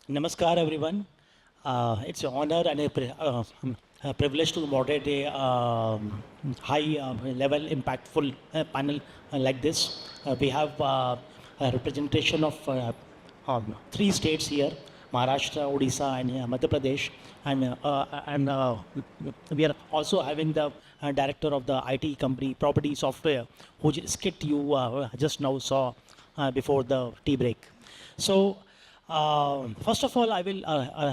Namaskar, everyone. It's an honor and a privilege to moderate a high-level, impactful panel like this. We have a representation of three states here: Maharashtra, Odisha, and Madhya Pradesh. And we are also having the director of the IT company, Property Software, whose skit you just now saw before the tea break. So. First of all, I will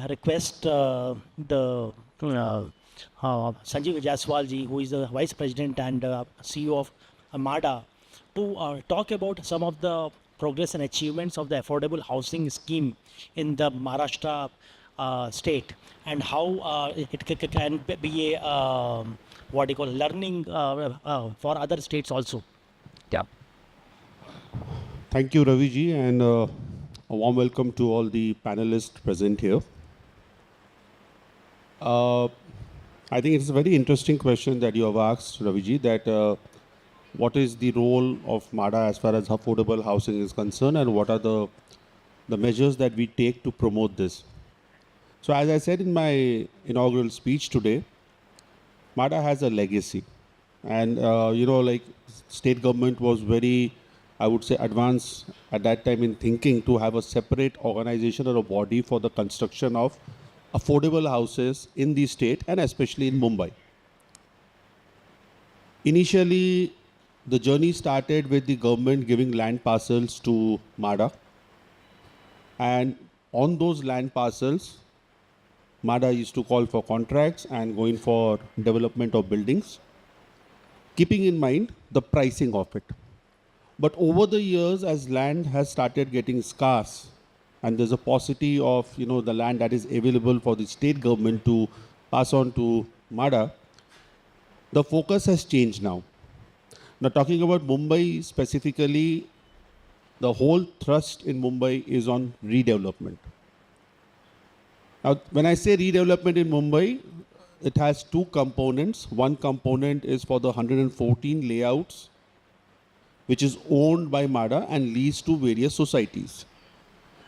request the Sanjeev Jaiswal ji, who is the Vice President and CEO of MADA, to talk about some of the progress and achievements of the affordable housing scheme in the Maharashtra state, and how it can be a what do you call learning for other states also. Yeah. Thank you, Ravi ji, and a warm welcome to all the panelists present here. I think it's a very interesting question that you have asked, Ravi ji, that what is the role of MADA as far as affordable housing is concerned, and what are the measures that we take to promote this. So as I said in my inaugural speech today, MADA has a legacy. And, like state government was very, I would say, advanced at that time in thinking to have a separate organization or a body for the construction of affordable houses in the state and especially in Mumbai. Initially, the journey started with the government giving land parcels to MADA. And on those land parcels, MADA used to call for contracts and going for development of buildings, keeping in mind the pricing of it. But over the years, as land has started getting scarce, and there's a paucity of the land that is available for the state government to pass on to MADA, the focus has changed now. Now, talking about Mumbai specifically, the whole thrust in Mumbai is on redevelopment. Now, when I say redevelopment in Mumbai, it has two components. One component is for the 114 layouts, which is owned by MADA and leased to various societies.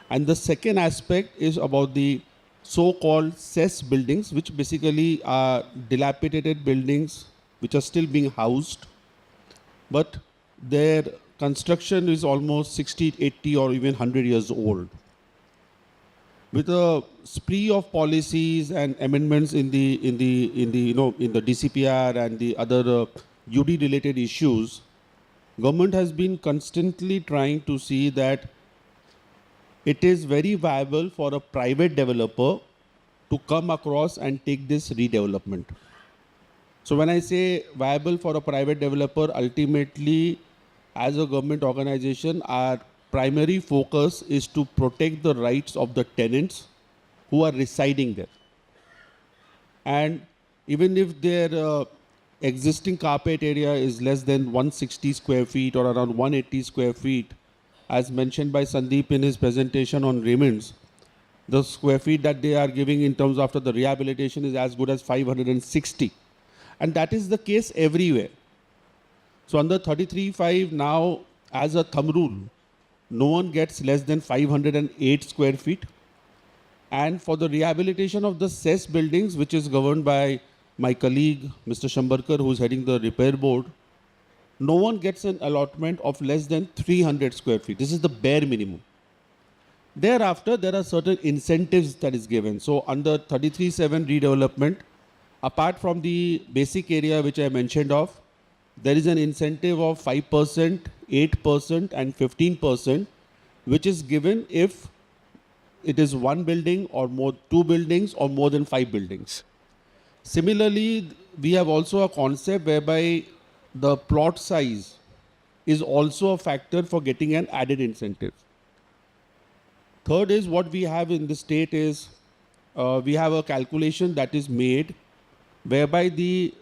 And the second aspect is about the so-called cess buildings, which basically are dilapidated buildings which are still being housed, but their construction is almost 60, 80 or even 100 years old. With a spree of policies and amendments in the DCPR and the other UD related issues, government has been constantly trying to see that it is very viable for a private developer to come across and take this redevelopment. So when I say viable for a private developer, ultimately, as a government organization, our primary focus is to protect the rights of the tenants who are residing there. And even if their existing carpet area is less than 160 square feet or around 180 square feet, as mentioned by Sandeep in his presentation on Raymonds, the square feet that they are giving in terms after the rehabilitation is as good as 560. And that is the case everywhere. So under 33.5 now, as a thumb rule, no one gets less than 508 square feet. And for the rehabilitation of the cess buildings, which is governed by my colleague, Mr. Shambarkar, who is heading the repair board, no one gets an allotment of less than 300 square feet. This is the bare minimum. Thereafter, there are certain incentives that is given. So under 33.7 redevelopment, apart from the basic area which I mentioned of, there is an incentive of 5%, 8% and 15%, which is given if it is one building or more, two buildings or more than 5 buildings. Similarly, we have also a concept whereby the plot size is also a factor for getting an added incentive. Third is what we have in the state is we have a calculation that is made whereby the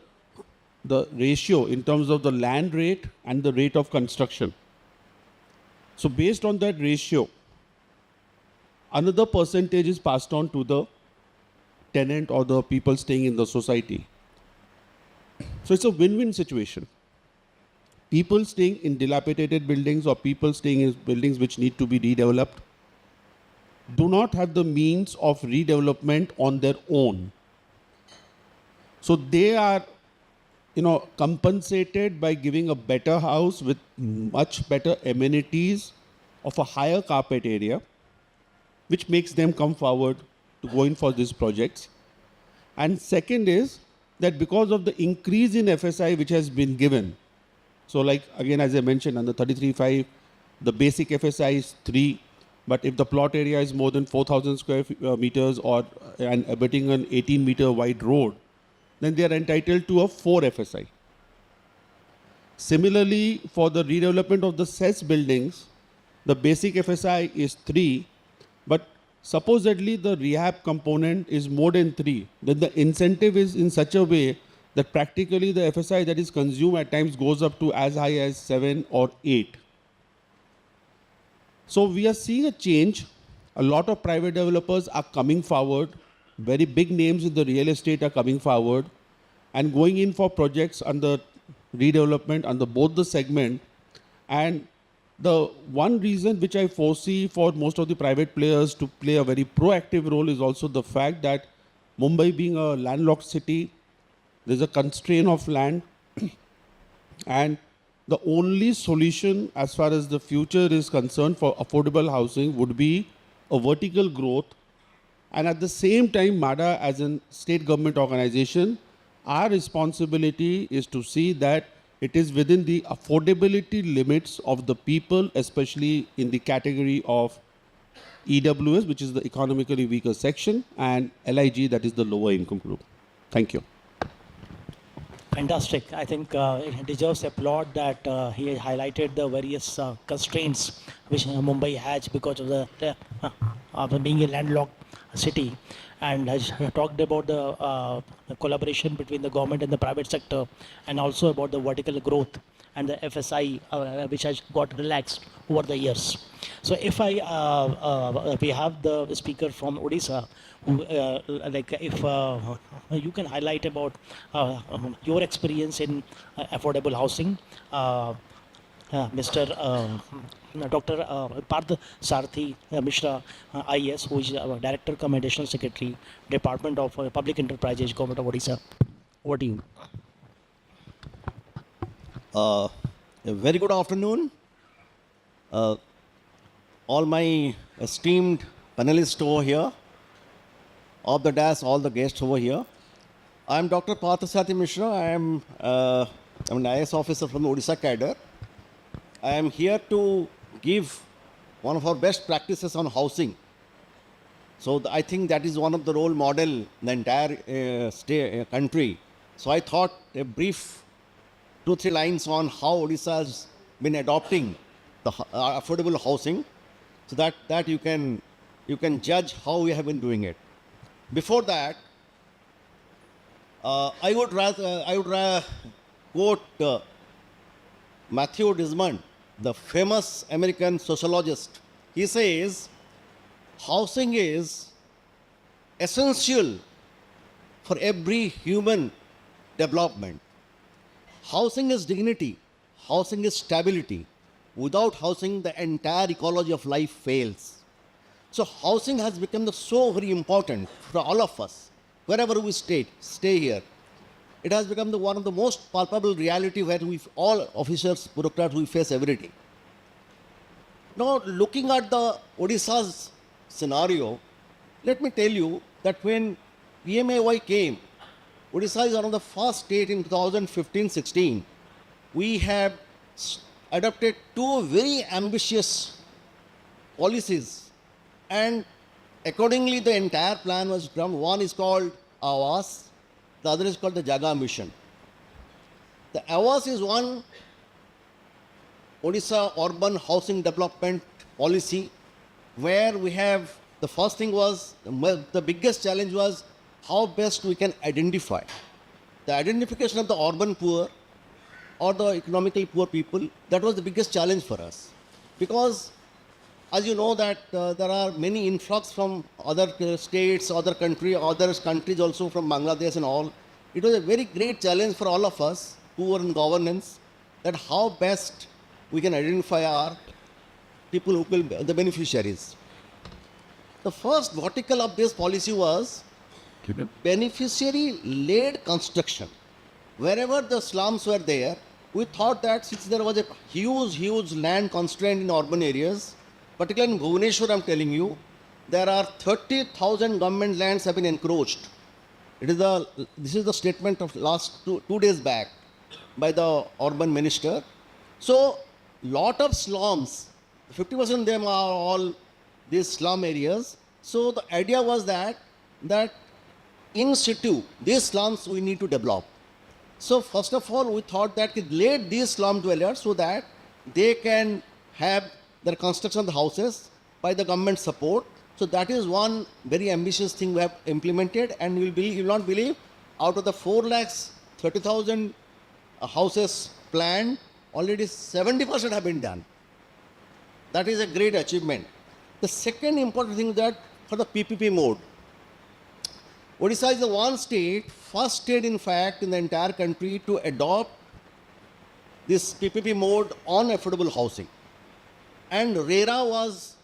ratio in terms of the land rate and the rate of construction. So based on that ratio, another percentage is passed on to the tenant or the people staying in the society. So it's a win-win situation. People staying in dilapidated buildings or people staying in buildings which need to be redeveloped do not have the means of redevelopment on their own. So they are, compensated by giving a better house with much better amenities of a higher carpet area, which makes them come forward to go in for these projects. And second is that because of the increase in FSI which has been given, so like again, as I mentioned, under 33.5, the basic FSI is 3, but if the plot area is more than 4,000 square meters or and abutting an 18-meter wide road, then they are entitled to a 4 FSI. Similarly, for the redevelopment of the CES buildings, the basic FSI is 3, but supposedly the rehab component is more than 3. Then the incentive is in such a way that practically the FSI that is consumed at times goes up to as high as 7 or 8. So we are seeing a change. A lot of private developers are coming forward. Very big names in the real estate are coming forward and going in for projects under redevelopment under both the segment. And the one reason which I foresee for most of the private players to play a very proactive role is also the fact that Mumbai being a landlocked city, there's a constraint of land. And the only solution as far as the future is concerned for affordable housing would be a vertical growth. And at the same time, MADA as a state government organization, our responsibility is to see that it is within the affordability limits of the people, especially in the category of EWS, which is the economically weaker section, and LIG, that is the lower income group. Thank you. Fantastic. I think it deserves applaud that he highlighted the various constraints which Mumbai has because of the being a landlocked city, and has talked about the collaboration between the government and the private sector, and also about the vertical growth and the FSI which has got relaxed over the years. So if we have the speaker from Odisha, who, if you can highlight about your experience in affordable housing, Mr. Dr. Parth Sarthi Mishra, I.A.S., who is Director cum Additional Secretary, Department of Public Enterprises, Government of Odisha. Over to you. A very good afternoon. All my esteemed panelists over here, of the dais, all the guests over here. I am Dr. Parthasathi Mishra. I am an IAS officer from the Odisha cadre. I am here to give one of our best practices on housing. So I think that is one of the role model in the entire country. So I thought a brief 2-3 lines on how Odisha has been adopting the affordable housing, so that you can judge how we have been doing it. Before that, I would rather quote Matthew Desmond, the famous American sociologist. He says, housing is essential for every human development. Housing is dignity. Housing is stability. Without housing, the entire ecology of life fails. So housing has become so very important for all of us. Wherever we stay here. It has become one of the most palpable reality where all officers, bureaucrats, we face every day. Now, looking at the Odisha's scenario, let me tell you that when PMAY came, Odisha is one of the first states in 2015-16. We have adopted 2 very ambitious policies, and accordingly the entire plan was done. One is called Awas, the other is called the Jaga Mission. The Awas is one Odisha urban housing development policy where we have, the first thing was, the biggest challenge was how best we can identify. The identification of the urban poor or the economically poor people, that was the biggest challenge for us. Because as you know that there are many influx from other states, other countries also from Bangladesh and all. It was a very great challenge for all of us who were in governance, that how best we can identify our people who will be the beneficiaries. The first vertical of this policy was beneficiary-led construction. Wherever the slums were there, we thought that since there was a huge land constraint in urban areas, particularly in Bhubaneswar, I'm telling you, there are 30,000 government lands have been encroached. This is the statement of last two days back by the urban minister. So, lot of slums, 50% of them are all these slum areas. So the idea was that in situ, these slums we need to develop. So first of all, we thought that we let these slum dwellers so that they can have their construction of the houses by the government support. So that is one very ambitious thing we have implemented, and you will not believe, out of the 4,30,000 houses planned, already 70% have been done. That is a great achievement. The second important thing is that for the PPP mode, Odisha is the first state in fact in the entire country to adopt this PPP mode on affordable housing. And RERA was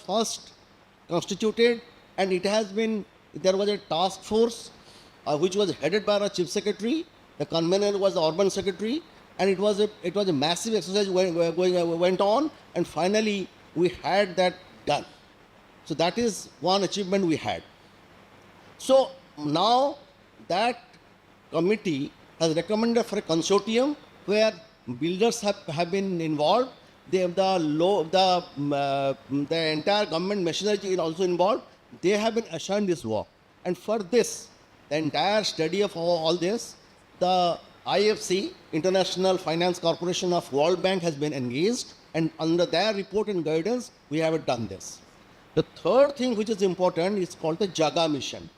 first constituted, and there was a task force which was headed by our chief secretary. The convener was the urban secretary, and it was a massive exercise went on, and finally we had that done. So that is one achievement we had. So now that committee has recommended for a consortium where builders have been involved. The entire government machinery is also involved. They have been assigned this work. And for this, the entire study of all this, the IFC, International Finance Corporation of World Bank, has been engaged, and under their report and guidance, we have done this. The third thing which is important is called the JAGA mission.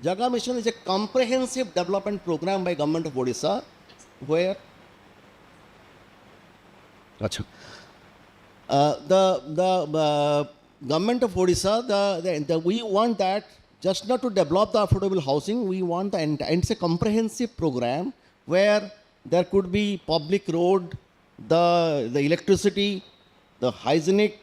JAGA mission is a comprehensive development program by Government of Odisha, where the Government of Odisha, we want that just not to develop the affordable housing, we want and it's a comprehensive program where there could be public road, the electricity, the hygienic,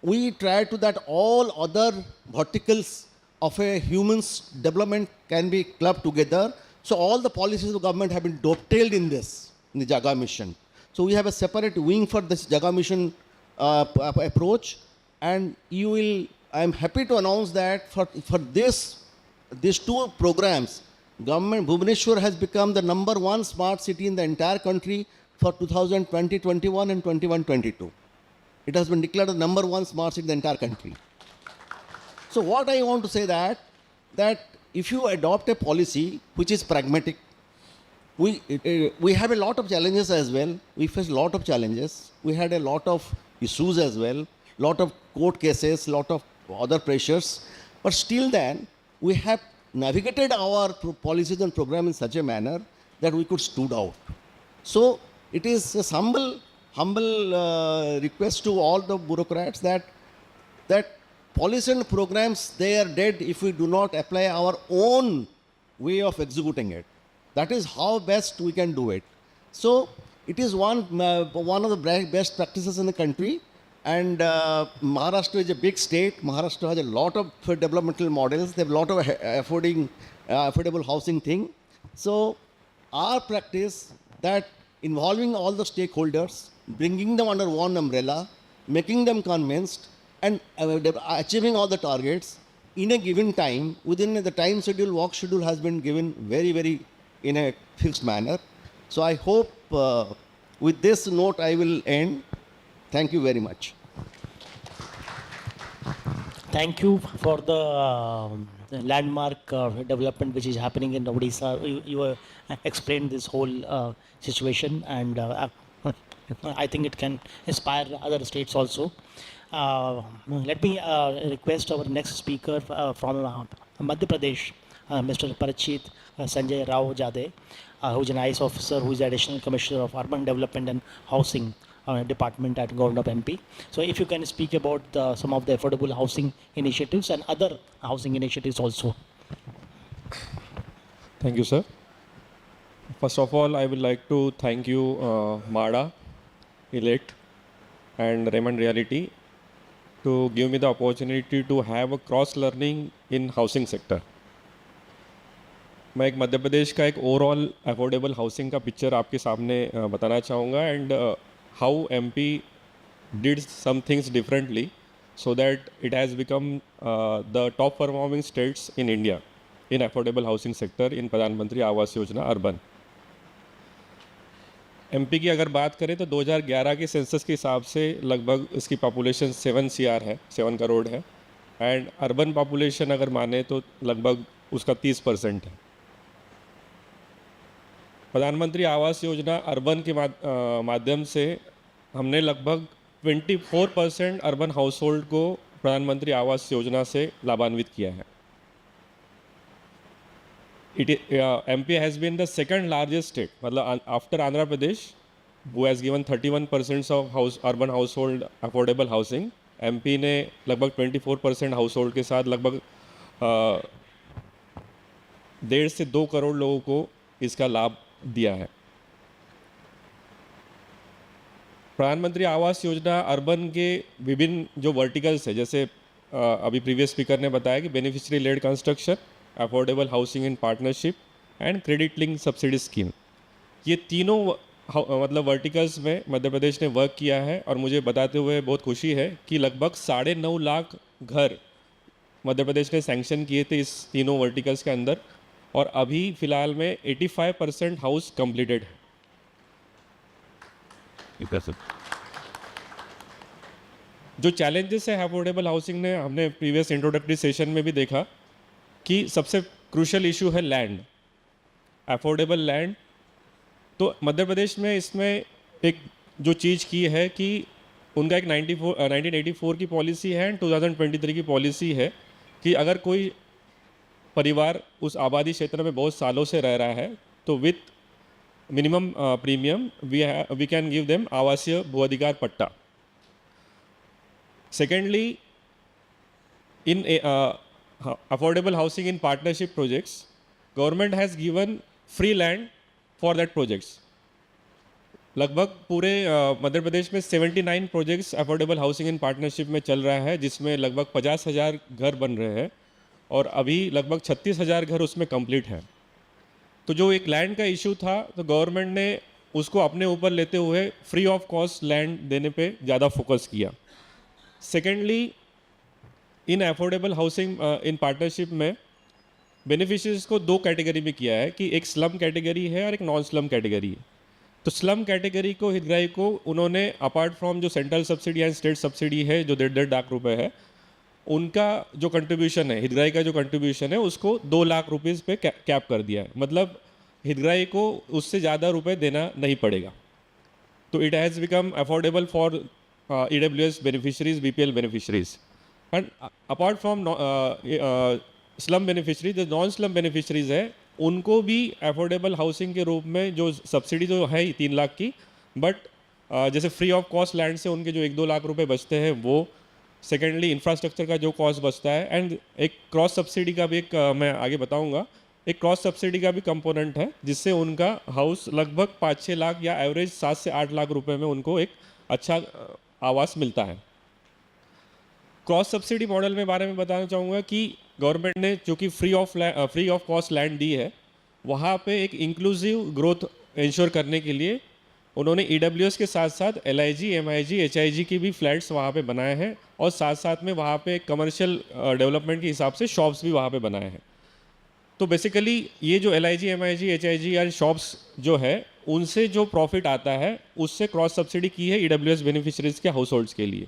we try to that all other verticals of a human's development can be clubbed together. So all the policies of the government have been dovetailed in this, in the JAGA mission. So we have a separate wing for this JAGA mission approach, and I am happy to announce that for these two programs, Bhubaneswar has become the #1 smart city in the entire country for 2020-21 and 21-22. It has been declared the #1 smart city in the entire country. So what I want to say that if you adopt a policy which is pragmatic, we have a lot of challenges as well. We face a lot of challenges. We had a lot of issues as well, lot of court cases, lot of other pressures. But still then, we have navigated our policies and program in such a manner that we could stood out. So it is a humble request to all the bureaucrats that policy and programs, they are dead if we do not apply our own way of executing it. That is how best we can do it. So it is one of the best practices in the country. And Maharashtra is a big state. Maharashtra has a lot of developmental models. They have a lot of affordable housing thing. So our practice that involving all the stakeholders, bringing them under one umbrella, making them convinced, and achieving all the targets in a given time, within the time schedule, work schedule has been given very in a fixed manner. So I hope with this note I will end. Thank you very much. Thank you for the landmark development which is happening in Odisha. You explained this whole situation, and I think it can inspire other states also. Let me request our next speaker from Madhya Pradesh, Mr. Parachit Sanjay Rao Jade, who is an IAS officer, who is the Additional Commissioner of Urban Development and Housing Department at Government of MP. So if you can speak about some of the affordable housing initiatives and other housing initiatives also. Thank you, sir. First of all, I would like to thank you, MADA, Elect, and Raymond Reality to give me the opportunity to have a cross learning in housing sector. मैं एक मध्य प्रदेश का एक overall affordable housing का picture आपके सामने बताना चाहूँगा and how MP did some things differently so that it has become the top performing states in India in affordable housing sector in Pradhan Mantri Awas Yojana urban. MP की अगर बात करें तो 2011 के सेंसस के हिसाब से लगभग इसकी पॉपुलेशन 7 CR है, 7 करोड़ है एंड अर्बन पॉपुलेशन अगर माने तो लगभग उसका 30% है. प्रधानमंत्री आवास योजना अर्बन के माध्यम से हमने लगभग 24% अर्बन हाउस होल्ड को प्रधानमंत्री आवास योजना से लाभान्वित किया है. MP has been the second largest state, मतलब after Andhra Pradesh, who has given 31% of urban household affordable housing. MP ने लगभग 24% हाउस होल्ड के साथ लगभग 1.5 से 2 करोड़ लोगों को इसका लाभ दिया है. प्रधानमंत्री आवास योजना अर्बन के विभिन्न जो वर्टिकल्स है, जैसे अभी प्रीवियस स्पीकर ने बताया कि beneficiary led construction, affordable housing in partnership and credit link subsidy scheme, ये तीनों मतलब वर्टिकल्स में मध्य प्रदेश ने वर्क किया है. और मुझे बताते हुए बहुत खुशी है कि लगभग 9.5 लाख घर मध्य प्रदेश ने सैंक्शन किए थे इस तीनों वर्टिकल्स के अंदर और अभी फ़िलहाल में 85% हाउस कंप्लीटेड है. जो चैलेंजेस है अफोर्डेबल हाउसिंग ने हमने प्रीवियस इंट्रोडक्टरी सेशन में भी देखा कि सबसे क्रूशियल इशू है लैंड, अफोर्डेबल लैंड. तो मध्य प्रदेश में इसमें एक जो चीज़ की है कि उनका एक 1984 की पॉलिसी है एंड 2023 की पॉलिसी है कि अगर कोई परिवार उस आबादी क्षेत्र में बहुत सालों से रह रहा है तो with minimum premium we can give them आवासीय भूअधिकार पट्टा. Secondly, in affordable housing in partnership projects, government has given free land for that projects. लगभग पूरे मध्य प्रदेश में 79 projects affordable housing in partnership में चल रहा है, जिसमें लगभग 50,000 घर बन रहे हैं और अभी लगभग 36,000 घर उसमें कंप्लीट हैं. तो जो एक लैंड का इशू था तो गवर्नमेंट ने उसको अपने ऊपर लेते हुए फ्री ऑफ कॉस्ट लैंड देने पे ज़्यादा फोकस किया. Secondly, in affordable housing in partnership में बेनिफिशियरीज को 2 कैटेगरी में किया है कि एक स्लम कैटेगरी है और एक नॉन स्लम कैटेगरी है. तो स्लम कैटेगरी को, हितग्राही को उन्होंने अपार्ट फ्रॉम जो central subsidy and state subsidy है जो 1.5 लाख रुपए है, उनका जो कंट्रीब्यूशन है, हितग्राही का जो कंट्रीब्यूशन है उसको 2 लाख रुपीज़ पे कैप कर दिया है. मतलब हितग्राही को उससे ज़्यादा रुपए देना नहीं पड़ेगा. तो it has become affordable for EWS beneficiaries, BPL beneficiaries. And apart from slum beneficiary, जो नॉन स्लम बेनिफिशरीज है उनको भी अफोर्डेबल हाउसिंग के रूप में जो सब्सिडी जो है 3 लाख की, बट जैसे फ्री ऑफ कॉस्ट लैंड से उनके जो 1-2 लाख रुपए बचते हैं वो. सेकेंडली, इंफ्रास्ट्रक्चर का जो कॉस्ट बचता है एंड एक क्रॉस सब्सिडी का भी एक मैं आगे बताऊंगा, एक क्रॉस सब्सिडी का भी कंपोनेंट है जिससे उनका हाउस लगभग 5-6 लाख या एवरेज 7 से 8 लाख रुपए में उनको एक अच्छा आवास मिलता है. क्रॉस सब्सिडी मॉडल में बारे में बताना चाहूँगा कि गवर्नमेंट ने जो कि फ्री ऑफ कॉस्ट लैंड दी है, वहाँ पे एक इंक्लूसिव ग्रोथ इंश्योर करने के लिए उन्होंने EWS के साथ साथ LIG, MIG, HIG की भी फ्लैट्स वहाँ पे बनाए हैं और साथ साथ में वहाँ पे कमर्शियल डेवलपमेंट के हिसाब से शॉप्स भी वहाँ पे बनाए हैं. तो बेसिकली ये जो LIG, MIG, HIG या शॉप्स जो है उनसे जो प्रॉफिट आता है उससे क्रॉस सब्सिडी की है EWS बेनिफिशरीज के हाउस होल्ड्स के लिए.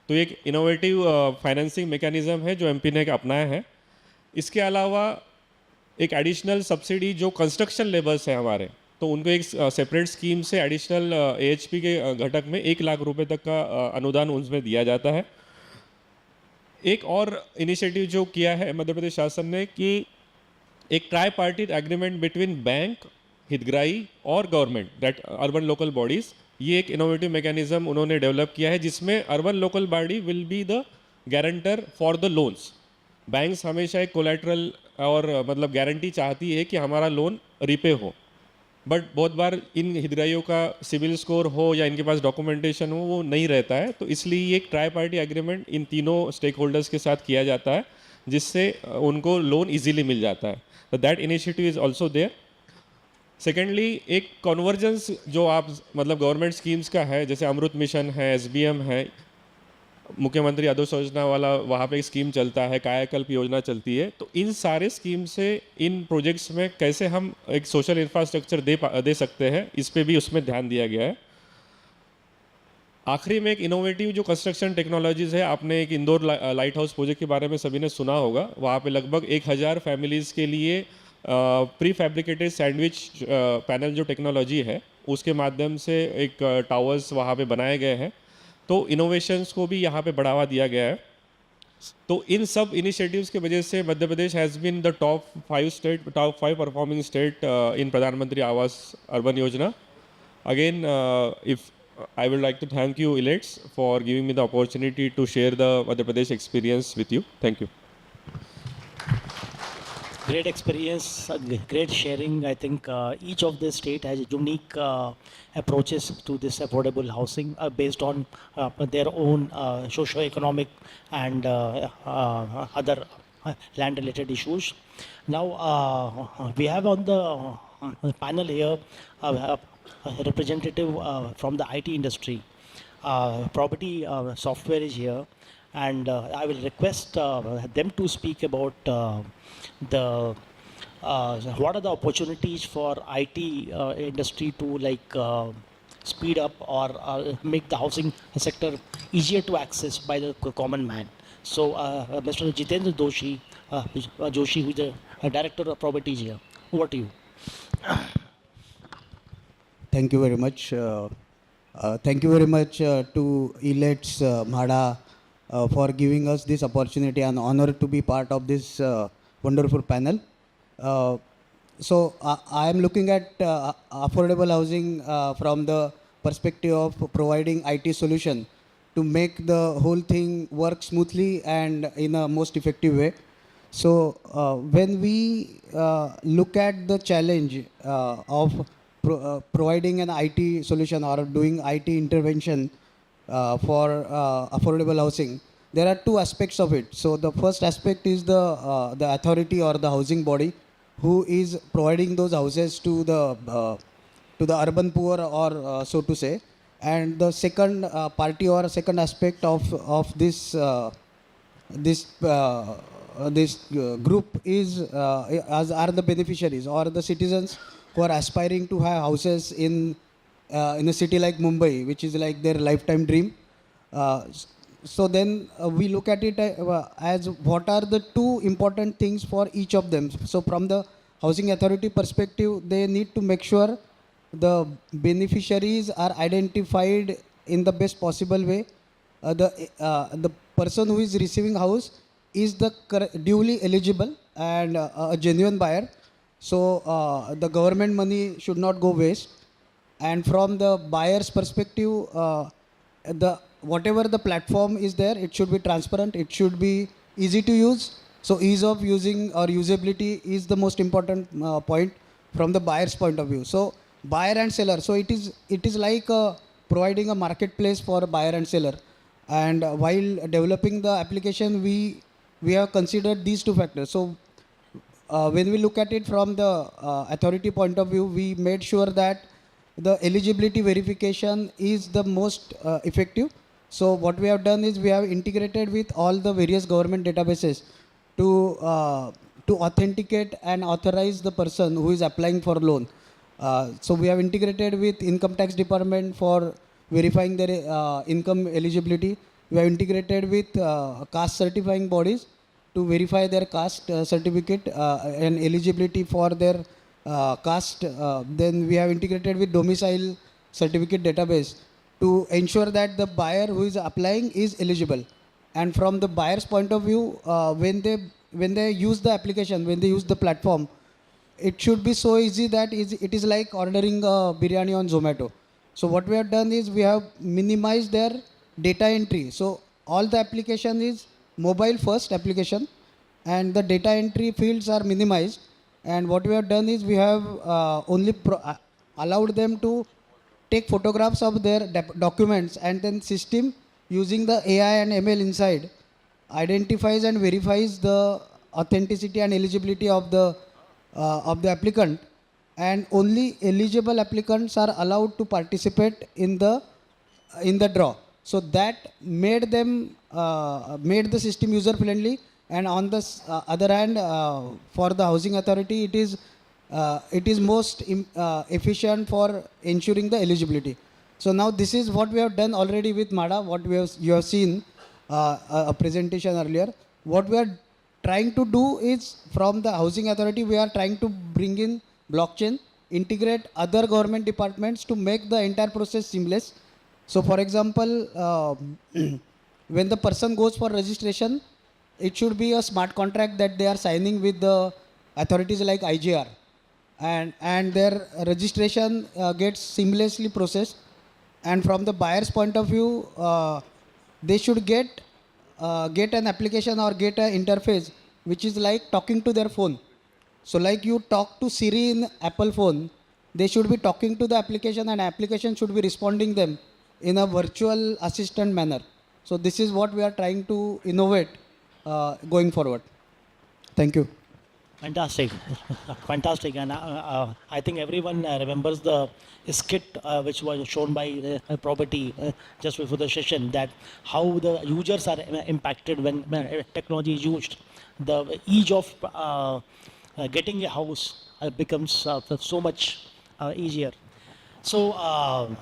तो एक इनोवेटिव फाइनेंसिंग मैकेनिज्म है जो MP ने अपनाया है. इसके अलावा एक एडिशनल सब्सिडी जो कंस्ट्रक्शन लेबर्स हैं हमारे, तो उनको एक सेपरेट स्कीम से एडिशनल AHP के घटक में 1 लाख रुपए तक का अनुदान उनमें दिया जाता है. एक और इनिशिएटिव जो किया है मध्य प्रदेश शासन ने कि एक try party agreement between bank, हितग्राही और government, that urban local bodies, ये एक इनोवेटिव मैकेनिज्म उन्होंने डेवलप किया है जिसमें urban local body will be the guarantor for the loans. Banks हमेशा एक कोलैटरल और मतलब गारंटी चाहती है कि हमारा लोन रिपे हो, बट बहुत बार इन हितग्राहियों का सिविल स्कोर हो या इनके पास डॉक्यूमेंटेशन हो वो नहीं रहता है, तो इसलिए ये एक ट्राई पार्टी एग्रीमेंट इन तीनों स्टेक होल्डर्स के साथ किया जाता है, जिससे उनको लोन इजीली मिल जाता है. तो that initiative is also there. Secondly, एक कन्वर्जेंस जो आप मतलब गवर्नमेंट स्कीम्स का है, जैसे अमृत मिशन है, SBM है, मुख्यमंत्री आवास योजना वाला वहाँ पे एक स्कीम चलता है, कायाकल्प योजना चलती है, तो इन सारे स्कीम से इन प्रोजेक्ट्स में कैसे हम एक सोशल इंफ्रास्ट्रक्चर दे सकते हैं, इस पे भी उसमें ध्यान दिया गया है. आखिरी में एक इनोवेटिव जो कंस्ट्रक्शन टेक्नोलॉजीज़ है, आपने एक इंदौर लाइट हाउस प्रोजेक्ट के बारे में सभी ने सुना होगा. वहाँ पे लगभग 1000 फैमिलीज़ के लिए प्री फैब्रिकेटेड सैंडविच पैनल जो टेक्नोलॉजी है उसके माध्यम से एक टावर्स वहाँ पे बनाए गए हैं. तो इनोवेशंस को भी यहाँ पे बढ़ावा दिया गया है. तो इन सब इनिशिएटिव्स की वजह से Madhya Pradesh has been the top 5 performing state in Pradhan Mantri Awas urban योजना. Again, if I would like to thank you, ILETS, for giving me the opportunity to share the Madhya Pradesh experience with you. Thank you. Great experience, great sharing. I think each of the state has unique approaches to this affordable housing based on their own socio-economic and other land-related issues. Now, we have on the panel here a representative from the IT industry. Property software is here, and I will request them to speak about the what are the opportunities for IT industry to speed up or make the housing sector easier to access by the common man. So Mr. Jitendra Joshi, who is the director of properties here. Over to you. Thank you very much. Thank you very much to ILETS, MHADA, for giving us this opportunity and honor to be part of this wonderful panel. So I am looking at affordable housing from the perspective of providing IT solution to make the whole thing work smoothly and in a most effective way. So when we look at the challenge of providing an IT solution or doing IT intervention for affordable housing, there are two aspects of it. So the first aspect is the authority or the housing body who is providing those houses to the urban poor, or so to say. And the second party or second aspect of this group is are the beneficiaries or the citizens who are aspiring to have houses in a city like Mumbai, which is like their lifetime dream. So then we look at it as what are the two important things for each of them. So from the housing authority perspective, they need to make sure the beneficiaries are identified in the best possible way. The person who is receiving house is the duly eligible and a genuine buyer. So the government money should not go waste. And from the buyer's perspective, whatever the platform is there, it should be transparent, it should be easy to use. So ease of using or usability is the most important point from the buyer's point of view. So buyer and seller, so it is like providing a marketplace for buyer and seller. And while developing the application, we have considered these two factors. So when we look at it from the authority point of view, we made sure that the eligibility verification is the most effective. So what we have done is we have integrated with all the various government databases to authenticate and authorize the person who is applying for loan. So we have integrated with income tax department for verifying their income eligibility. We have integrated with caste certifying bodies to verify their caste certificate and eligibility for their caste. Then we have integrated with domicile certificate database to ensure that the buyer who is applying is eligible. And from the buyer's point of view, when they use the application, when they use the platform, it should be so easy that it is like ordering biryani on Zomato. So what we have done is we have minimized their data entry. So all the application is mobile first application, and the data entry fields are minimized. And what we have done is we have only allowed them to take photographs of their documents, and then system using the AI and ML inside identifies and verifies the authenticity and eligibility of the applicant, and only eligible applicants are allowed to participate in the draw. So that made them made the system user friendly. And on the other hand, for the housing authority, it is most efficient for ensuring the eligibility. So now this is what we have done already with MADA. What you have seen a presentation earlier. What we are trying to do is, from the housing authority, we are trying to bring in blockchain, integrate other government departments to make the entire process seamless. So for example, when the person goes for registration, it should be a smart contract that they are signing with the authorities like IGR, and their registration gets seamlessly processed. And from the buyer's point of view, they should get an application or get an interface which is like talking to their phone. So like you talk to Siri in Apple phone, they should be talking to the application, and application should be responding them in a virtual assistant manner. So this is what we are trying to innovate going forward. Thank you. Fantastic, fantastic, and I think everyone remembers the skit which was shown by Property just before the session, that how the users are impacted when technology is used. The ease of getting a house becomes so much easier. So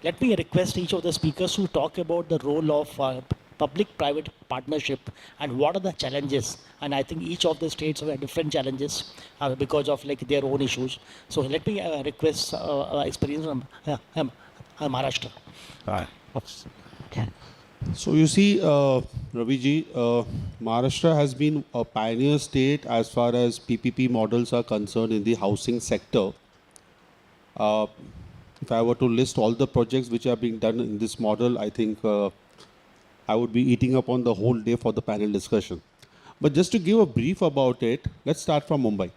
let me request each of the speakers to talk about the role of public-private partnership and what are the challenges. And I think each of the states have different challenges because of like their own issues. So let me request experience from Maharashtra. So you see, Raviji, Maharashtra has been a pioneer state as far as PPP models are concerned in the housing sector. If I were to list all the projects which are being done in this model, I think I would be eating up on the whole day for the panel discussion. But just to give a brief about it, let's start from Mumbai.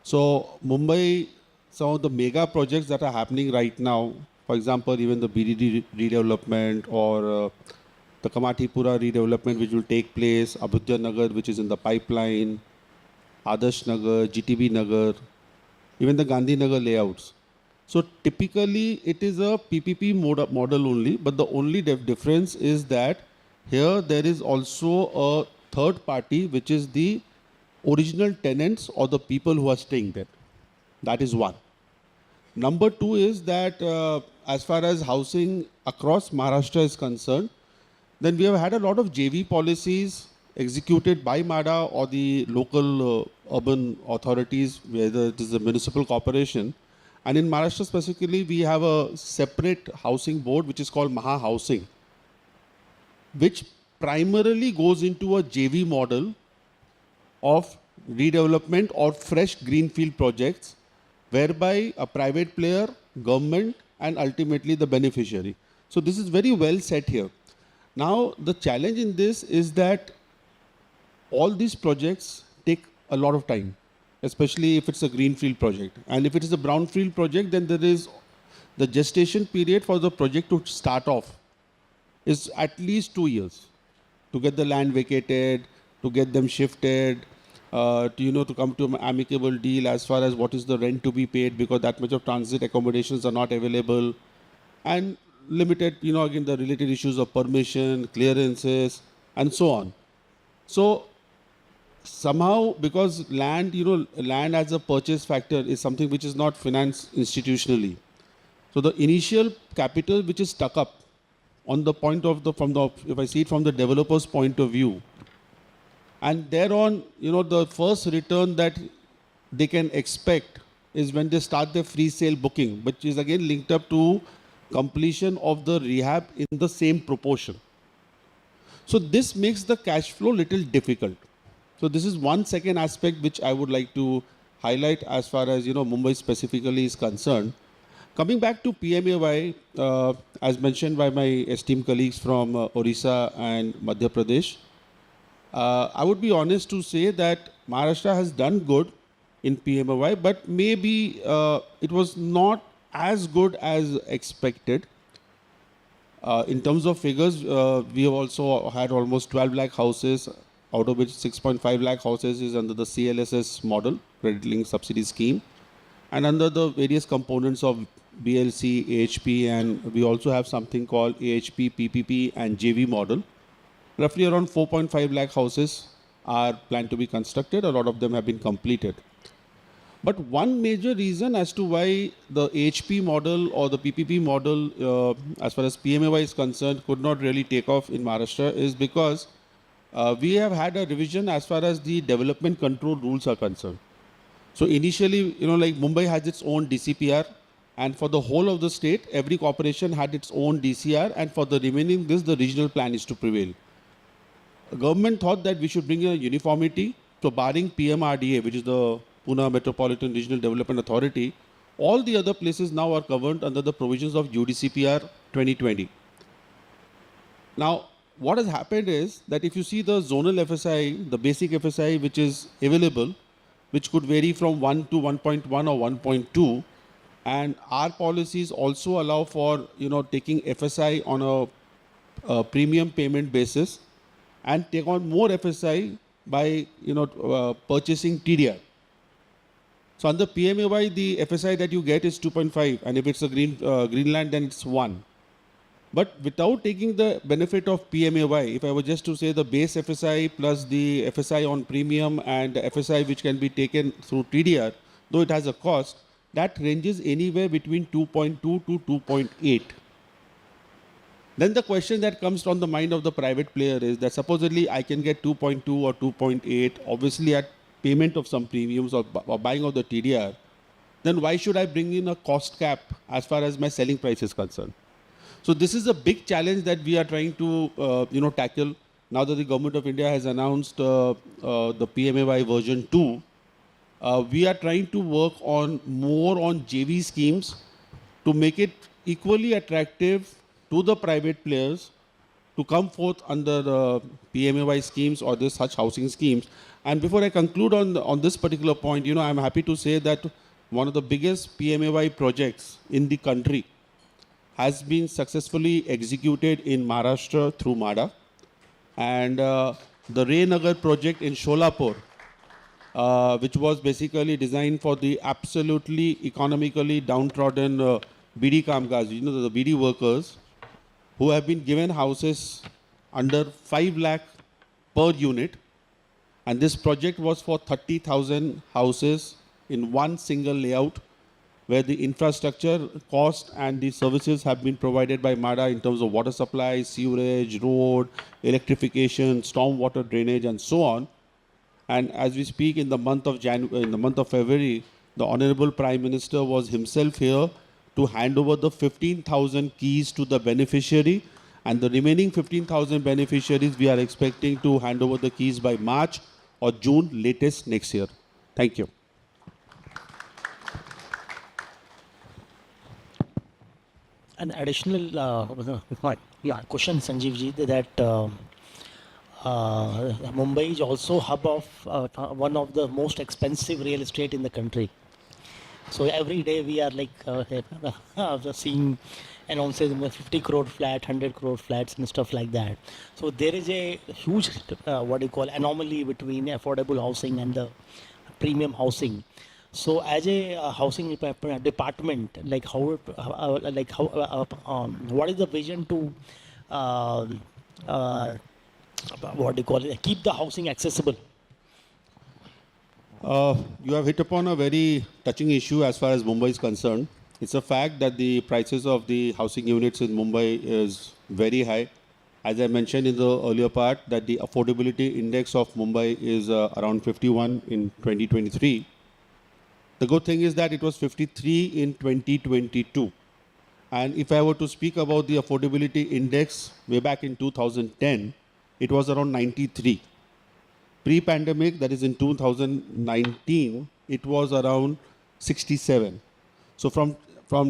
So Mumbai, some of the mega projects that are happening right now, for example, even the BDD redevelopment or the Kamathipura redevelopment which will take place, Abhyuday Nagar which is in the pipeline, Adarsh Nagar, GTB Nagar, even the Gandhi Nagar layouts. So typically it is a PPP model only, but the only difference is that here there is also a third party which is the original tenants or the people who are staying there. That is one. Number two is that as far as housing across Maharashtra is concerned, then we have had a lot of JV policies executed by MADA or the local urban authorities, whether it is the municipal corporation. And in Maharashtra specifically, we have a separate housing board which is called Maha Housing, which primarily goes into a JV model of redevelopment or fresh greenfield projects, whereby a private player, government, and ultimately the beneficiary. So this is very well set here. Now, the challenge in this is that all these projects take a lot of time, especially if it's a greenfield project. And if it is a brownfield project, then there is the gestation period for the project to start off is at least 2 years to get the land vacated, to get them shifted, to come to an amicable deal as far as what is the rent to be paid, because that much of transit accommodations are not available, and limited, again, the related issues of permission, clearances, and so on. So somehow, because land, land as a purchase factor is something which is not financed institutionally. So the initial capital which is stuck up on the point of if I see it from the developer's point of view, and thereon, the first return that they can expect is when they start their free sale booking, which is again linked up to completion of the rehab in the same proportion. So this makes the cash flow little difficult. So this is one second aspect which I would like to highlight as far as Mumbai specifically is concerned. Coming back to PMAY, as mentioned by my esteemed colleagues from Orissa and Madhya Pradesh, I would be honest to say that Maharashtra has done good in PMAY, but maybe it was not as good as expected. In terms of figures, we have also had almost 12 lakh houses, out of which 6.5 lakh houses is under the CLSS model, credit linked subsidy scheme, and under the various components of BLC, AHP, and we also have something called AHP, PPP, and JV model. Roughly around 4.5 lakh houses are planned to be constructed. A lot of them have been completed. But one major reason as to why the HP model or the PPP model, as far as PMAY is concerned, could not really take off in Maharashtra is because we have had a revision as far as the development control rules are concerned. So initially, like Mumbai has its own DCPR, and for the whole of the state, every corporation had its own DCR, and for the remaining, the regional plan is to prevail. The government thought that we should bring in a uniformity. So barring PMRDA, which is the Pune Metropolitan Regional Development Authority, all the other places now are covered under the provisions of UDCPR 2020. Now, what has happened is that if you see the zonal FSI, the basic FSI which is available, which could vary from 1 to 1.1 or 1.2, and our policies also allow for taking FSI on a premium payment basis and take on more FSI by purchasing TDR. So under PMAY, the FSI that you get is 2.5, and if it's a green land, then it's 1. But without taking the benefit of PMAY, if I were just to say the base FSI plus the FSI on premium and the FSI which can be taken through TDR, though it has a cost, that ranges anywhere between 2.2 to 2.8. Then the question that comes on the mind of the private player is that supposedly I can get 2.2 or 2.8, obviously at payment of some premiums or buying of the TDR, then why should I bring in a cost cap as far as my selling price is concerned? So this is a big challenge that we are trying to tackle now that the government of India has announced the PMAY version 2. We are trying to work on more on JV schemes to make it equally attractive to the private players to come forth under the PMAY schemes or the such housing schemes. And before I conclude on this particular point, I'm happy to say that one of the biggest PMAY projects in the country has been successfully executed in Maharashtra through MADA. And the Raynagar project in Sholapur, which was basically designed for the absolutely economically downtrodden BD Kamgars, the BD workers, who have been given houses under 5 lakh per unit. And this project was for 30,000 houses in one single layout, where the infrastructure cost and the services have been provided by MADA in terms of water supply, sewerage, road, electrification, stormwater drainage, and so on. And as we speak, in the month of February, the Honorable Prime Minister was himself here to hand over the 15,000 keys to the beneficiary, and the remaining 15,000 beneficiaries we are expecting to hand over the keys by March or June latest next year. Thank you. An additional question, Sanjeev ji, that Mumbai is also hub of one of the most expensive real estate in the country. So every day we are like seeing announces 50 crore flat, 100 crore flats and stuff like that. So there is a huge anomaly between affordable housing and the premium housing. So as a housing department, what is the vision to keep the housing accessible? You have hit upon a very touching issue as far as Mumbai is concerned. It's a fact that the prices of the housing units in Mumbai is very high. As I mentioned in the earlier part, that the affordability index of Mumbai is around 51 in 2023. The good thing is that it was 53 in 2022. And if I were to speak about the affordability index way back in 2010, it was around 93. Pre-pandemic, that is in 2019, it was around 67. So from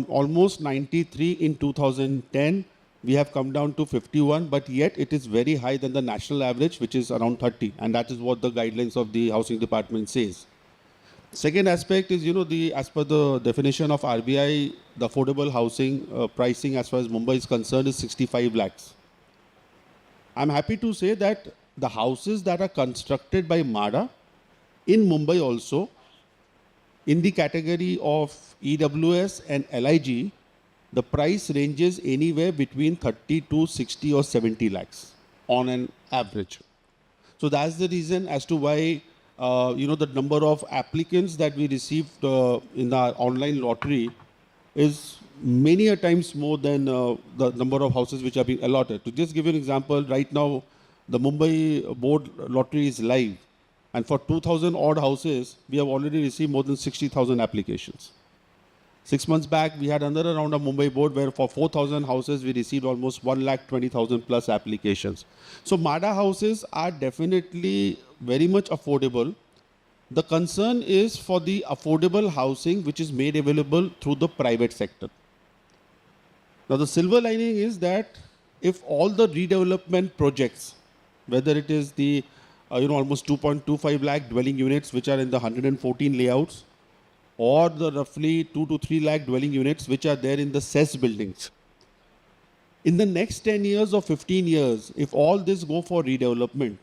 almost 93 in 2010, we have come down to 51, but yet it is very high than the national average, which is around 30. And that is what the guidelines of the housing department says. Second aspect is, as per the definition of RBI, the affordable housing pricing as far as Mumbai is concerned is 65 lakhs. I'm happy to say that the houses that are constructed by MADA in Mumbai also, in the category of EWS and LIG, the price ranges anywhere between 30 to 60 or 70 lakhs on an average. So that's the reason as to why, the number of applicants that we received in our online lottery is many a times more than the number of houses which are being allotted. To just give you an example, right now, the Mumbai board lottery is live. And for 2,000 odd houses, we have already received more than 60,000 applications. 6 months back, we had another round of Mumbai board where for 4,000 houses, we received almost 1,20,000 plus applications. So MADA houses are definitely very much affordable. The concern is for the affordable housing which is made available through the private sector. Now the silver lining is that if all the redevelopment projects, whether it is the almost 2.25 lakh dwelling units which are in the 114 layouts, or the roughly 2 to 3 lakh dwelling units which are there in the CES buildings. In the next 10 years or 15 years, if all this go for redevelopment,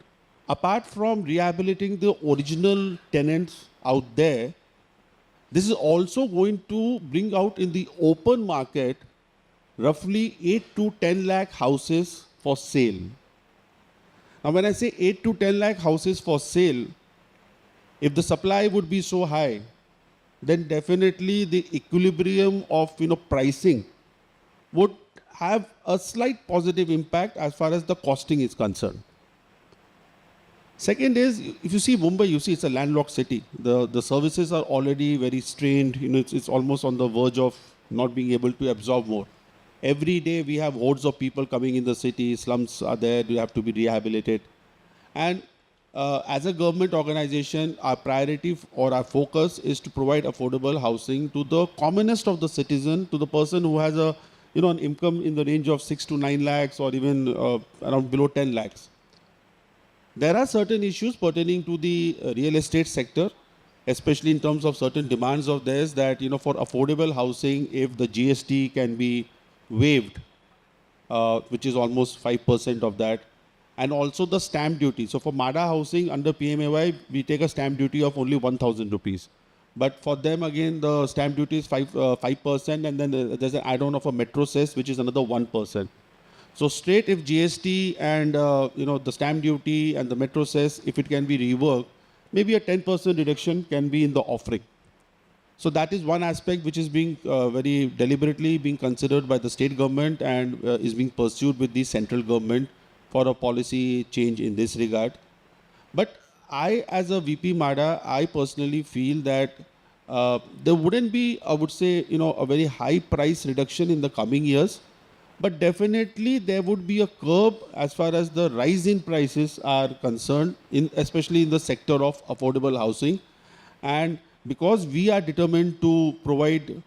apart from rehabilitating the original tenants out there, this is also going to bring out in the open market roughly 8 to 10 lakh houses for sale. Now when I say 8 to 10 lakh houses for sale, if the supply would be so high, then definitely the equilibrium of pricing would have a slight positive impact as far as the costing is concerned. Second is, if you see Mumbai, you see it's a landlocked city. The services are already very strained. It's almost on the verge of not being able to absorb more. Every day we have hordes of people coming in the city. Slums are there. They have to be rehabilitated. And as a government organization, our priority or our focus is to provide affordable housing to the commonest of the citizen, to the person who has an income in the range of 6 to 9 lakhs or even around below 10 lakhs. There are certain issues pertaining to the real estate sector, especially in terms of certain demands of theirs that, for affordable housing, if the GST can be waived, which is almost 5% of that, and also the stamp duty. So for MADA housing under PMAY, we take a stamp duty of only 1,000 rupees. But for them, again, the stamp duty is 5%, and then there's an add-on of a metro cess, which is another 1%. So straight, if GST and the stamp duty and the metro cess, if it can be reworked, maybe a 10% reduction can be in the offering. So that is one aspect which is being very deliberately being considered by the state government and is being pursued with the central government for a policy change in this regard. But I, as a VP MADA, I personally feel that there wouldn't be, I would say, a very high price reduction in the coming years, but definitely there would be a curb as far as the rise in prices are concerned, especially in the sector of affordable housing. And because we are determined to provide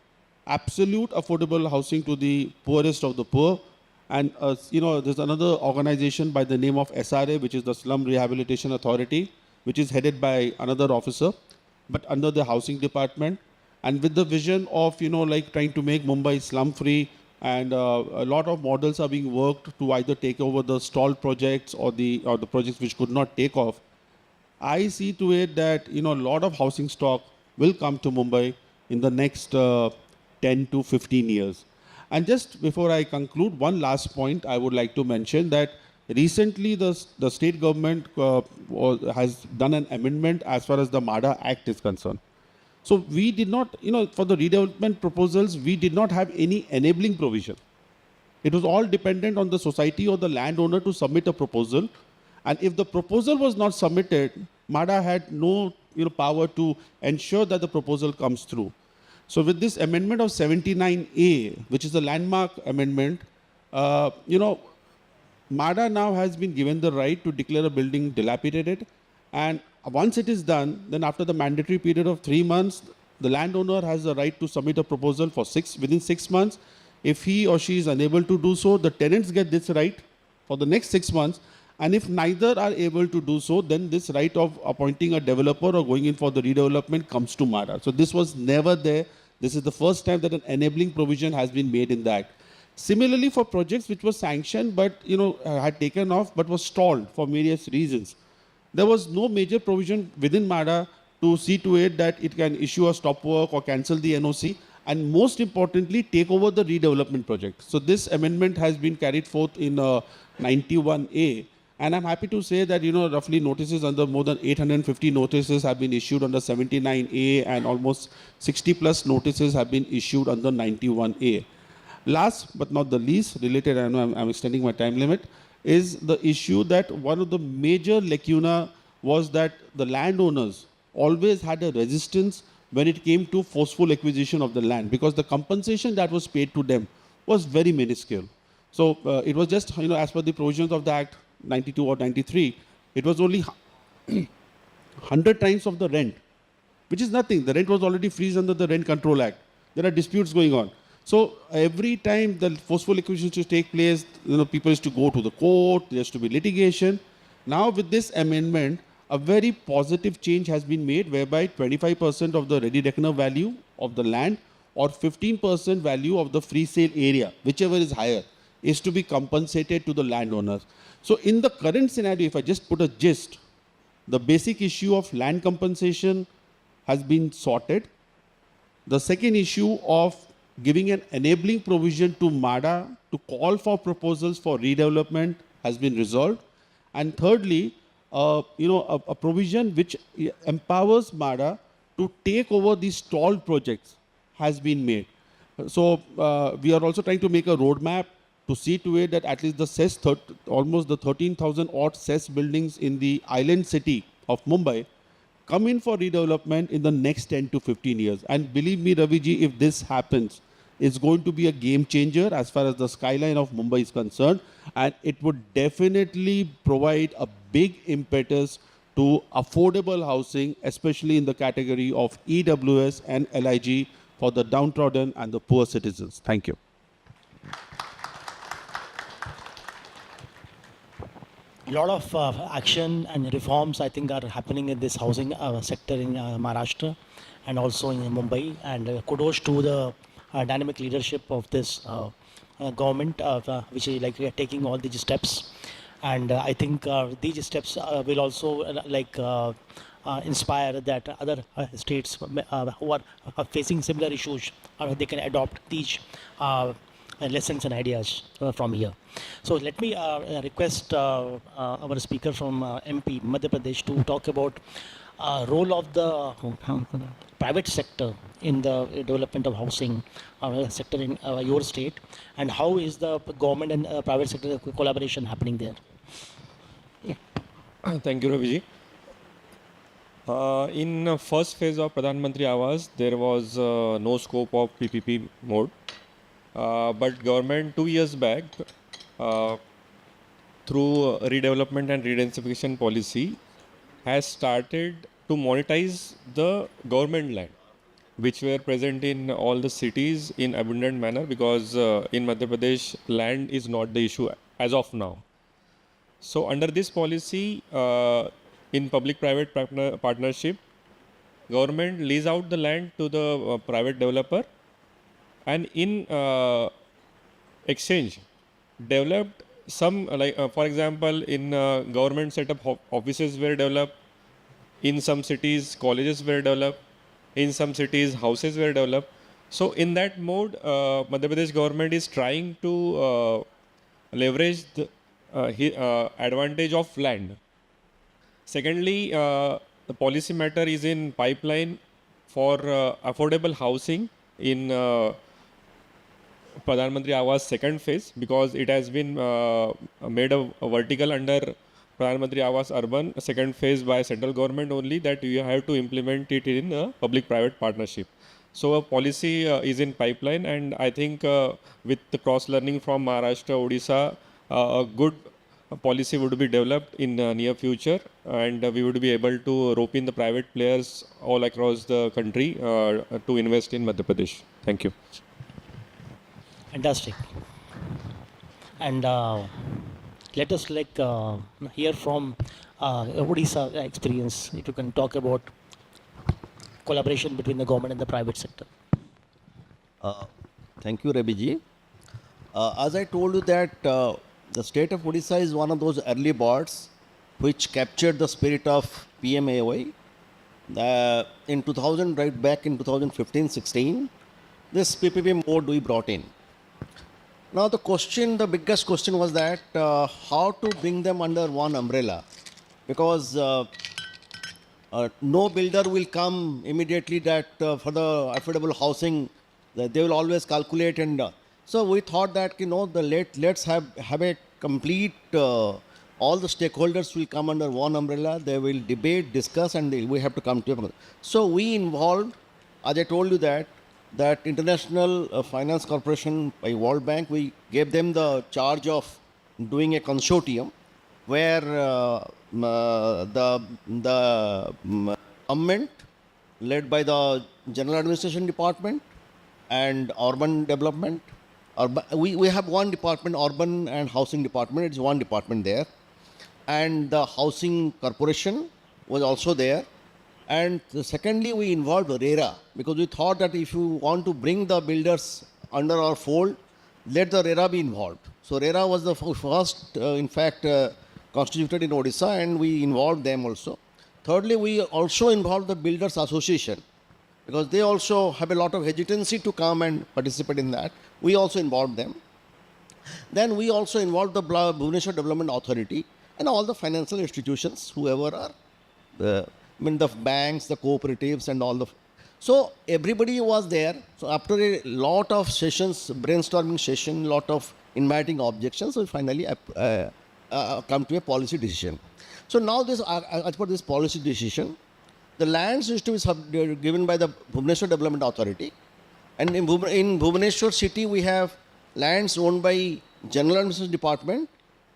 absolute affordable housing to the poorest of the poor, and there's another organization by the name of SRA, which is the Slum Rehabilitation Authority, which is headed by another officer, but under the housing department, and with the vision of trying to make Mumbai slum-free, and a lot of models are being worked to either take over the stalled projects or the projects which could not take off. I see to it that a lot of housing stock will come to Mumbai in the next 10 to 15 years. And just before I conclude, one last point I would like to mention that recently the state government has done an amendment as far as the MADA Act is concerned. So we did not, for the redevelopment proposals, we did not have any enabling provision. It was all dependent on the society or the landowner to submit a proposal. And if the proposal was not submitted, MADA had no power to ensure that the proposal comes through. So with this amendment of 79A, which is a landmark amendment, MADA now has been given the right to declare a building dilapidated. And once it is done, then after the mandatory period of 3 months, the landowner has the right to submit a proposal for within 6 months. If he or she is unable to do so, the tenants get this right for the next 6 months. And if neither are able to do so, then this right of appointing a developer or going in for the redevelopment comes to MADA. So this was never there. This is the first time that an enabling provision has been made in the Act. Similarly, for projects which were sanctioned but had taken off but was stalled for various reasons, there was no major provision within MADA to see to it that it can issue a stop work or cancel the NOC, and most importantly, take over the redevelopment project. So this amendment has been carried forth in 91A, and I'm happy to say that roughly notices under more than 850 notices have been issued under 79A, and almost 60 plus notices have been issued under 91A. Last but not the least, related, I know I'm extending my time limit, is the issue that one of the major lacuna was that the landowners always had a resistance when it came to forceful acquisition of the land, because the compensation that was paid to them was very minuscule. So it was just, as per the provisions of the Act 92 or 93, it was only 100 times of the rent, which is nothing. The rent was already freezed under the Rent Control Act. There are disputes going on. So every time the forceful acquisition used to take place, people used to go to the court, there used to be litigation. Now with this amendment, a very positive change has been made, whereby 25% of the ready reckoner value of the land or 15% value of the free sale area, whichever is higher, is to be compensated to the landowners. So in the current scenario, if I just put a gist, the basic issue of land compensation has been sorted. The second issue of giving an enabling provision to MADA to call for proposals for redevelopment has been resolved. And thirdly, a provision which empowers MADA to take over these stalled projects has been made. So we are also trying to make a roadmap to see to it that at least the CES, almost the 13,000 odd CES buildings in the island city of Mumbai come in for redevelopment in the next 10 to 15 years. And believe me, Raviji, if this happens, it's going to be a game changer as far as the skyline of Mumbai is concerned. And it would definitely provide a big impetus to affordable housing, especially in the category of EWS and LIG for the downtrodden and the poor citizens. Thank you. A lot of action and reforms, I think, are happening in this housing sector in Maharashtra and also in Mumbai. And kudos to the dynamic leadership of this government, which is taking all these steps. And I think these steps will also inspire that other states who are facing similar issues, they can adopt these lessons and ideas from here. So let me request our speaker from MP, Madhya Pradesh, to talk about role of the private sector in the development of housing sector in your state, and how is the government and private sector collaboration happening there? Thank you, Raviji. In first phase of Pradhan Mantri Awas, there was no scope of PPP mode. But government 2 years back, through redevelopment and redensification policy, has started to monetize the government land, which were present in all the cities in abundant manner, because in Madhya Pradesh, land is not the issue as of now. So under this policy, in public-private partnership, government lease out the land to the private developer, and in exchange developed some, for example, in government setup offices were developed, in some cities colleges were developed, in some cities houses were developed. So in that mode, Madhya Pradesh government is trying to leverage the advantage of land. Secondly, the policy matter is in pipeline for affordable housing in Pradhan Mantri Awas second phase, because it has been made a vertical under Pradhan Mantri Awas Urban second phase by central government only, that you have to implement it in a public-private partnership. So a policy is in pipeline, and I think with the cross-learning from Maharashtra, Odisha, a good policy would be developed in the near future, and we would be able to rope in the private players all across the country to invest in Madhya Pradesh. Thank you. Fantastic. And let us hear from Odisha experience. If you can talk about collaboration between the government and the private sector. Thank you, Rabiji. As I told you that the state of Odisha is one of those early boards which captured the spirit of PMAY. In 2000, right back in 2015-16, this PPP mode we brought in. Now the biggest question was that how to bring them under one umbrella, because no builder will come immediately that for the affordable housing, that they will always calculate and so we thought that let's have a complete all the stakeholders will come under one umbrella. They will debate, discuss, and we have to come to a. So we involved, as I told you that International Finance Corporation by World Bank, we gave them the charge of doing a consortium where the government led by the General Administration Department and Urban Development. We have one department, Urban and Housing Department. It's one department there. And the Housing Corporation was also there. And secondly, we involved RERA because we thought that if you want to bring the builders under our fold, let the RERA be involved. So RERA was the first, constituted in Odisha, and we involved them also. Thirdly, we also involved the Builders Association because they also have a lot of hesitancy to come and participate in that. We also involved them. Then we also involved the Bhubaneswar Development Authority and all the financial institutions, whoever are, the banks, the cooperatives, and all the. So everybody was there. So after a lot of sessions, brainstorming session, lot of inviting objections, we finally come to a policy decision. So now this, as per this policy decision, the lands used to be given by the Bhubaneswar Development Authority, and in Bhubaneswar city we have lands owned by General Administration Department,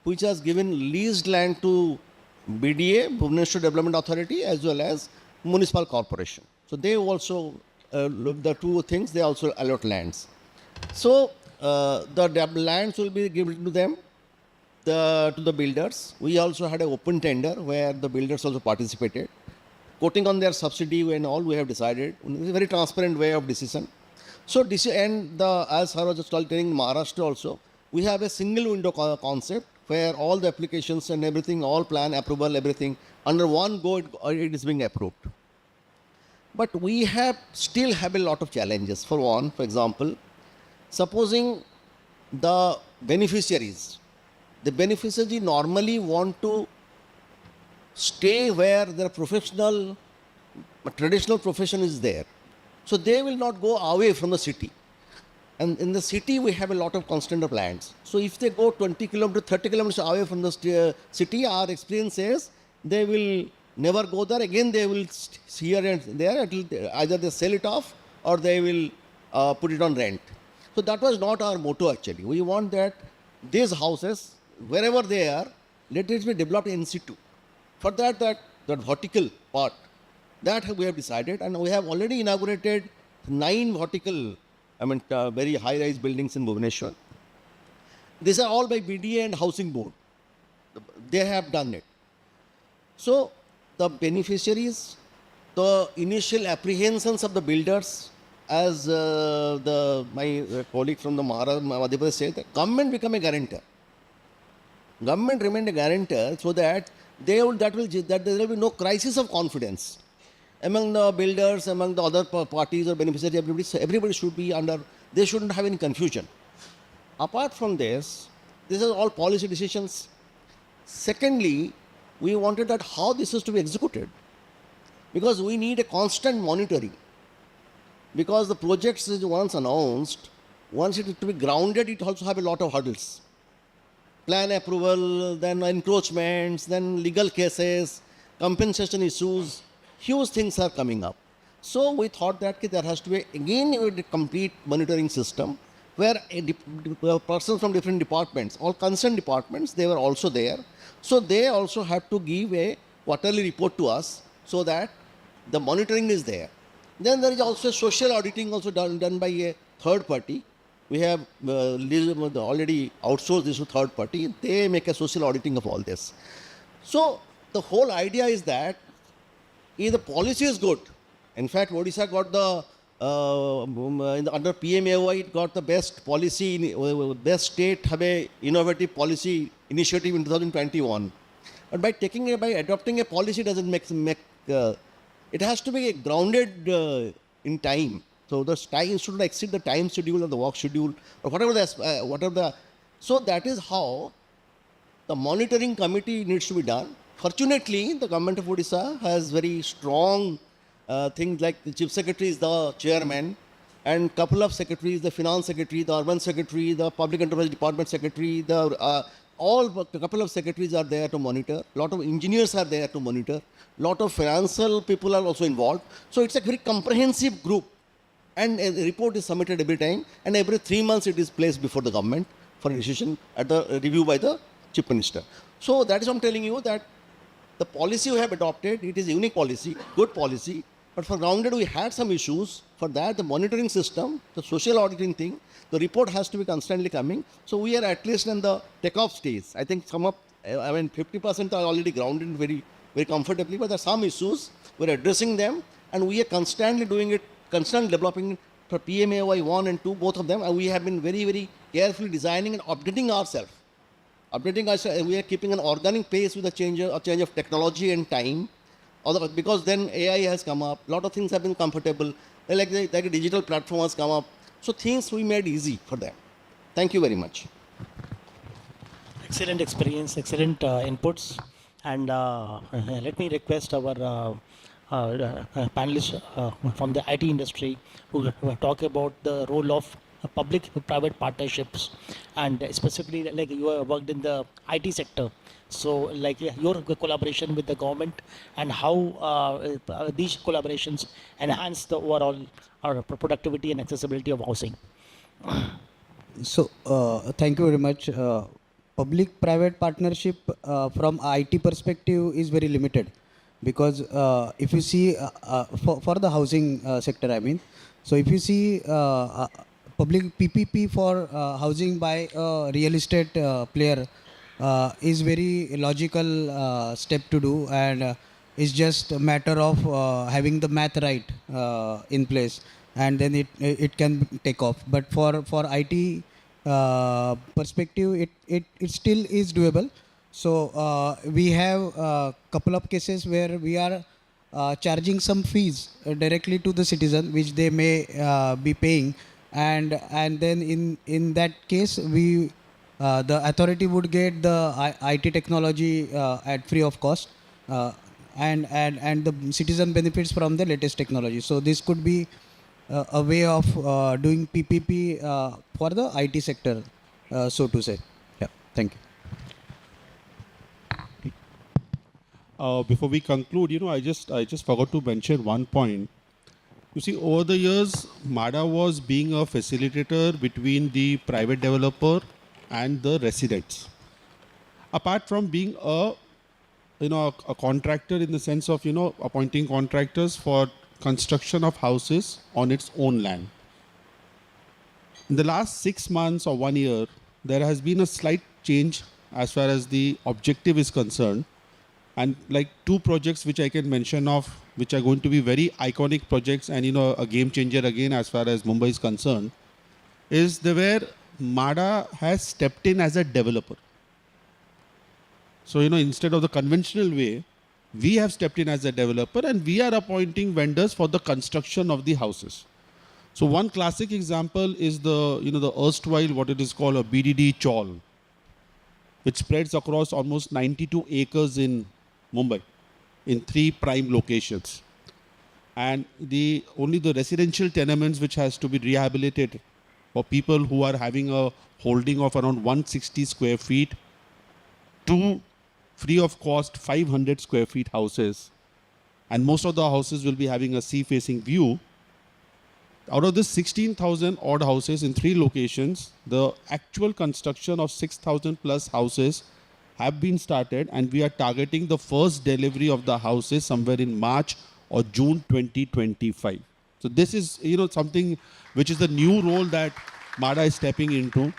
which has given leased land to BDA, Bhubaneswar Development Authority, as well as Municipal Corporation. So they also, the two things, they also allot lands. So the lands will be given to them, to the builders. We also had an open tender where the builders also participated. Quoting on their subsidy and all, we have decided. It's a very transparent way of decision. So as I was just telling Maharashtra also, we have a single window concept where all the applications and everything, all plan approval, everything, under one go, it is being approved. But we still have a lot of challenges. For one, for example, supposing the beneficiaries normally want to stay where their traditional profession is there. So they will not go away from the city. And in the city, we have a lot of constraint of lands. So if they go 20 kilometers, 30 kilometers away from the city, our experience says they will never go there. Again, they will here and there until either they sell it off or they will put it on rent. So that was not our motto actually. We want that these houses, wherever they are, let it be developed in situ. For that vertical part, that we have decided, and we have already inaugurated 9 vertical, very high-rise buildings in Bhubaneswar. These are all by BDA and Housing Board. They have done it. So the beneficiaries, the initial apprehensions of the builders, as my colleague from the Madhya Pradesh said, the government become a guarantor. Government remained a guarantor so that there will be no crisis of confidence among the builders, among the other parties or beneficiaries. Everybody should be under. They shouldn't have any confusion. Apart from this are all policy decisions. Secondly, we wanted that how this is to be executed, because we need a constant monitoring. Because the projects is once announced, once it is to be grounded, it also have a lot of hurdles. Plan approval, then encroachments, then legal cases, compensation issues, huge things are coming up. So we thought that there has to be again a complete monitoring system where persons from different departments, all concerned departments, they were also there. So they also have to give a quarterly report to us so that the monitoring is there. Then there is also social auditing also done by a third party, we have already outsourced this to third party. They make a social auditing of all this. So the whole idea is that if the policy is good, in fact, Odisha got the under PMAY, it got the best policy, best state have a innovative policy initiative in 2021. But by adopting a policy doesn't make it has to be grounded in time. So the time should not exceed the time schedule or the work schedule or whatever the. So that is how the monitoring committee needs to be done. Fortunately, the government of Odisha has very strong things like the chief secretary is the chairman, and couple of secretaries, the finance secretary, the urban secretary, the public enterprise department secretary, the a couple of secretaries are there to monitor. Lot of engineers are there to monitor. Lot of financial people are also involved. So it's a very comprehensive group, and a report is submitted every time, and every 3 months it is placed before the government for decision at the review by the chief minister. So that is what I'm telling you, that the policy we have adopted, it is a unique policy, good policy, but for grounded we had some issues. For that, the monitoring system, the social auditing thing, the report has to be constantly coming. So we are at least in the takeoff stage. I think 50% are already grounded very, very comfortably, but there are some issues. We're addressing them, and we are constantly doing it, constantly developing for PMAY 1 and 2, both of them, and we have been very, very carefully designing and updating ourselves. We are keeping an organic pace with a change of technology and time. Because then AI has come up, a lot of things have been comfortable, like a digital platform has come up. So things we made easy for them. Thank you very much. Excellent experience, excellent inputs. And let me request our panelists from the IT industry who talk about the role of public-private partnerships, and specifically like you have worked in the IT sector. So like your collaboration with the government and how these collaborations enhance the overall productivity and accessibility of housing. So, thank you very much. Public-private partnership from IT perspective is very limited, because if you see for the housing sector, I mean, so if you see public PPP for housing by a real estate player is very logical step to do, and it's just a matter of having the math right in place, and then it can take off. But for IT perspective, it still is doable. So we have a couple of cases where we are charging some fees directly to the citizen, which they may be paying, and then in that case we the authority would get the IT technology at free of cost, and the citizen benefits from the latest technology. So this could be a way of doing PPP for the IT sector, so to say. Yeah, thank you. Before we conclude, I just forgot to mention one point. You see, over the years, MADA was being a facilitator between the private developer and the residents. Apart from being a contractor in the sense of, appointing contractors for construction of houses on its own land. In the last 6 months or 1 year, there has been a slight change as far as the objective is concerned. And like 2 projects which I can mention of, which are going to be very iconic projects and, a game changer again as far as Mumbai is concerned, is where MADA has stepped in as a developer. So, instead of the conventional way, we have stepped in as a developer and we are appointing vendors for the construction of the houses. So one classic example is the erstwhile, what it is called a BDD chawl, which spreads across almost 92 acres in Mumbai in 3 prime locations. And only the residential tenements which has to be rehabilitated for people who are having a holding of around 160 square feet to free of cost 500 square feet houses. And most of the houses will be having a sea facing view. Out of this 16,000 odd houses in 3 locations, the actual construction of 6,000 plus houses have been started, and we are targeting the first delivery of the houses somewhere in March or June 2025. So this is, something which is the new role that MADA is stepping into.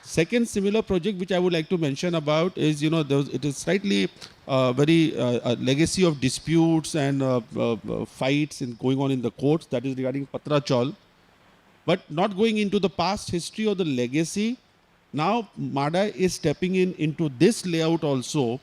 Second similar project which I would like to mention about is, it is slightly very a legacy of disputes and fights going on in the courts, that is regarding Patra Chawl. But not going into the past history or the legacy, now MADA is stepping into this layout also,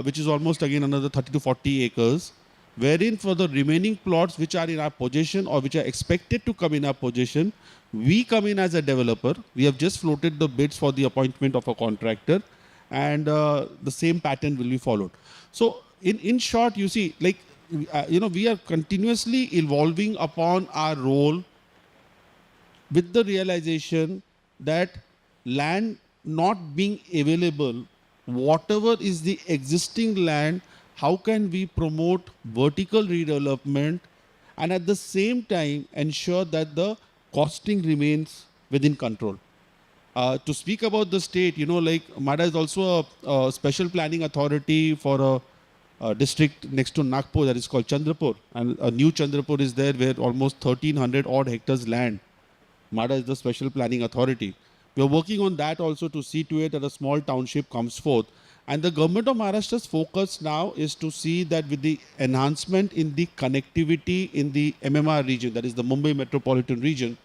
which is almost again another 30 to 40 acres, wherein for the remaining plots which are in our possession or which are expected to come in our possession, we come in as a developer. We have just floated the bids for the appointment of a contractor, and the same pattern will be followed. So in short, you see, like, we are continuously evolving upon our role with the realization that land not being available, whatever is the existing land, how can we promote vertical redevelopment and at the same time ensure that the costing remains within control. To speak about the state, like MADA is also a special planning authority for a district next to Nagpur that is called Chandrapur, and a new Chandrapur is there where almost 1300 odd hectares land. MADA is the special planning authority. We are working on that also to see to it that a small township comes forth. And the government of Maharashtra's focus now is to see that with the enhancement in the connectivity in the MMR region, that is the Mumbai metropolitan region,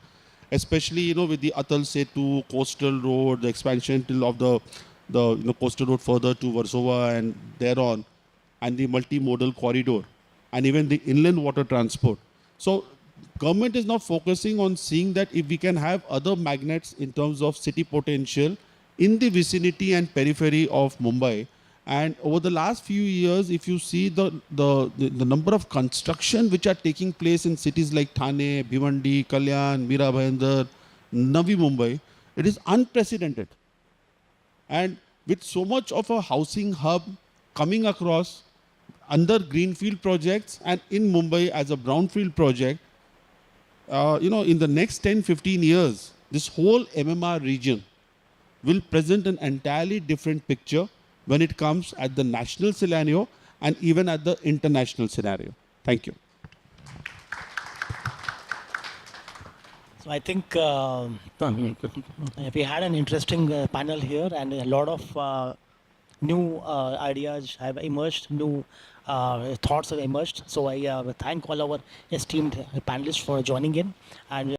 especially with the Atal Setu, coastal road, the expansion of the coastal road further to Warsaw and thereon, and the multimodal corridor, and even the inland water transport. So government is now focusing on seeing that if we can have other magnets in terms of city potential in the vicinity and periphery of Mumbai. And over the last few years, if you see the number of construction which are taking place in cities like Thane, Bhiwandi, Kalyan, Mira Bhayandar, Navi Mumbai, it is unprecedented. And with so much of a housing hub coming across under greenfield projects and in Mumbai as a brownfield project, in the next 10-15 years, this whole MMR region will present an entirely different picture when it comes at the national scenario and even at the international scenario. Thank you. So I think we had an interesting panel here, and a lot of new ideas have emerged, new thoughts have emerged. So I thank all our esteemed panelists for joining in, and